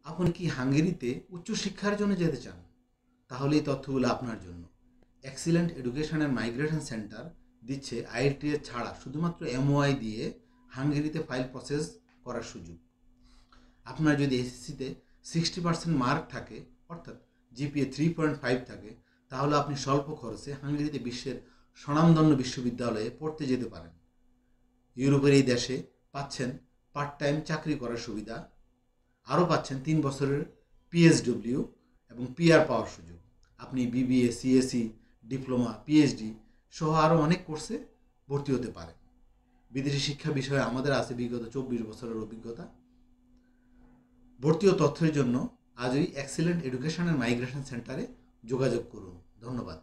আপনি কি হাঙ্গেরিতে উচ্চশিক্ষার জন্য যেতে চান? তাহলে এই তথ্যগুলো আপনার জন্য। Excellent education and migration centre দিচ্ছে আইএলটিএস ছাড়া শুধুমাত্র এমওআই দিয়ে হাঙ্গেরিতে ফাইল প্রসেস করার সুযোগ। আপনার যদি এসএসসিতে 60% মার্ক থাকে, অর্থাৎ জিপিএ 3.5 থাকে, তাহলে আপনি স্বল্প খরচে হাঙ্গেরিতে বিশ্বের স্বনামধন্য বিশ্ববিদ্যালয়ে পড়তে যেতে পারেন। ইউরোপের এই দেশে পাচ্ছেন পার্ট টাইম চাকরি করার সুবিধা, আরও পাচ্ছেন 3 বছরের পিএসডব্লিউ এবং পিআর পাওয়ার সুযোগ। আপনি বিবিএ, সিএসসি, ডিপ্লোমা, পিএইচডি সহ আরও অনেক কোর্সে ভর্তি হতে পারেন। বিদেশি শিক্ষা বিষয়ে আমাদের আছে বিগত 24 বছরের অভিজ্ঞতা। ভর্তি ও তথ্যের জন্য আজই এক্সিলেন্ট এডুকেশন অ্যান্ড মাইগ্রেশন সেন্টারে যোগাযোগ করুন। ধন্যবাদ।